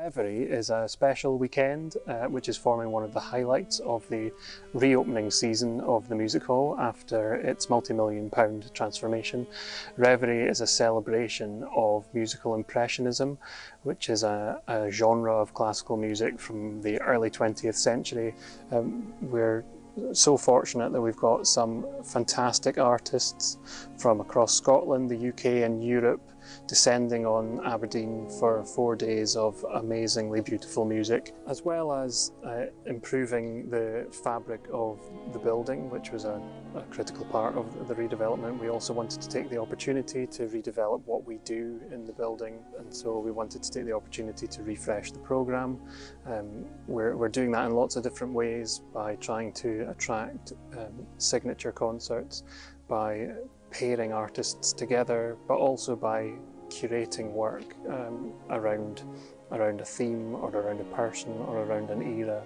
Reverie is a special weekend which is forming one of the highlights of the reopening season of the music hall after its multi-million pound transformation. Reverie is a celebration of musical impressionism, which is a genre of classical music from the early 20th century. We're so fortunate that we've got some fantastic artists from across Scotland, the UK and Europe descending on Aberdeen for 4 days of amazingly beautiful music, as well as improving the fabric of the building, which was a critical part of the redevelopment. We also wanted to take the opportunity to redevelop what we do in the building, and so we wanted to take the opportunity to refresh the programme. We're doing that in lots of different ways, by trying to attract signature concerts, by pairing artists together, but also by curating work around a theme or around a person or around an era.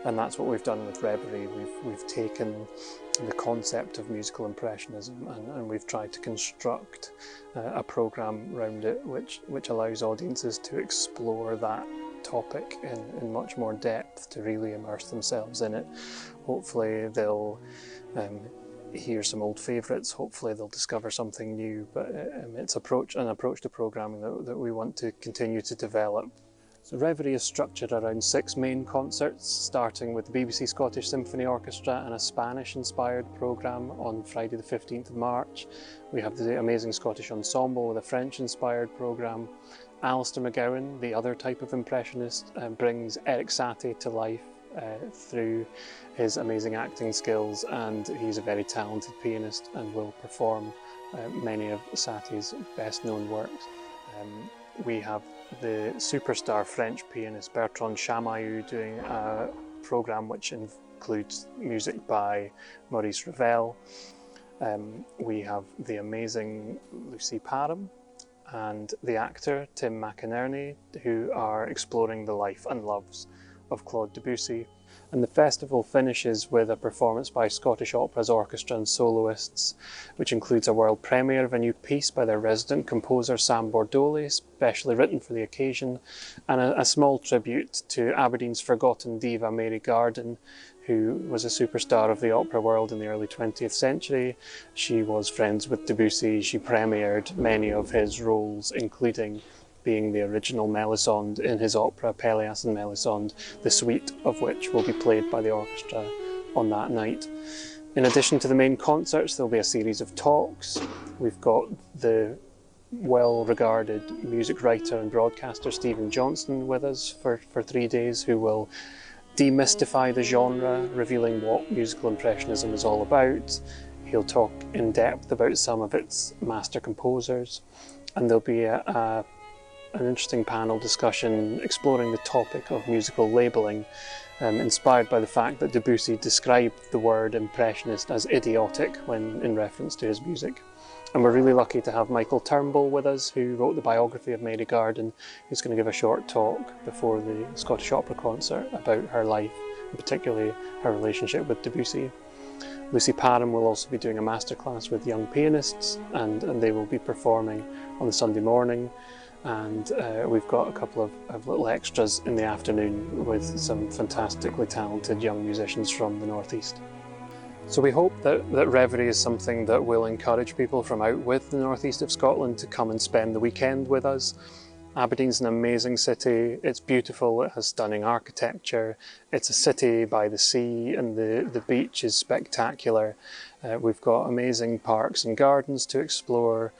And that's what we've done with Reverie. We've taken the concept of musical impressionism and we've tried to construct a programme around it which allows audiences to explore that topic in much more depth, to really immerse themselves in it. Hopefully they'll hear some old favourites, hopefully they'll discover something new, but it's an approach to programming that we want to continue to develop. So Reverie is structured around 6 main concerts, starting with the BBC Scottish Symphony Orchestra and a Spanish-inspired programme on Friday the 15th of March. We have the amazing Scottish Ensemble with a French-inspired programme. Alistair McGowan, the other type of impressionist, brings Eric Satie to life through his amazing acting skills, and he's a very talented pianist and will perform many of Satie's best known works. We have the superstar French pianist Bertrand Chamayou doing a programme which includes music by Maurice Ravel. We have the amazing Lucy Parham and the actor Tim McInerney, who are exploring the life and loves of Claude Debussy. And the festival finishes with a performance by Scottish Opera's orchestra and soloists, which includes a world premiere of a new piece by their resident composer Sam Bordoli, specially written for the occasion, and a small tribute to Aberdeen's forgotten diva Mary Garden, who was a superstar of the opera world in the early 20th century. She was friends with Debussy. She premiered many of his roles, including being the original Melisande in his opera Pelléas and Melisande, the suite of which will be played by the orchestra on that night. In addition to the main concerts, there'll be a series of talks. We've got the well-regarded music writer and broadcaster Stephen Johnston with us for 3 days, who will demystify the genre, revealing what musical impressionism is all about. He'll talk in depth about some of its master composers, and there'll be an interesting panel discussion exploring the topic of musical labelling, inspired by the fact that Debussy described the word impressionist as idiotic when in reference to his music. And we're really lucky to have Michael Turnbull with us, who wrote the biography of Mary Garden, who's going to give a short talk before the Scottish Opera concert about her life, and particularly her relationship with Debussy. Lucy Parham will also be doing a masterclass with young pianists, and they will be performing on the Sunday morning. And we've got a couple of little extras in the afternoon with some fantastically talented young musicians from the Northeast. So we hope that Reverie is something that will encourage people from out with the Northeast of Scotland to come and spend the weekend with us. Aberdeen's an amazing city. It's beautiful, it has stunning architecture, it's a city by the sea, and the beach is spectacular. We've got amazing parks and gardens to explore.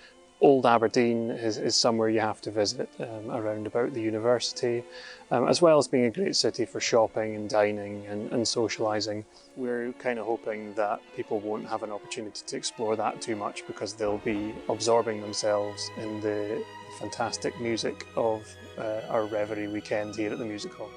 Old Aberdeen is somewhere you have to visit around about the university, as well as being a great city for shopping and dining and socialising. We're kind of hoping that people won't have an opportunity to explore that too much, because they'll be absorbing themselves in the fantastic music of our Reverie weekend here at the Music Hall.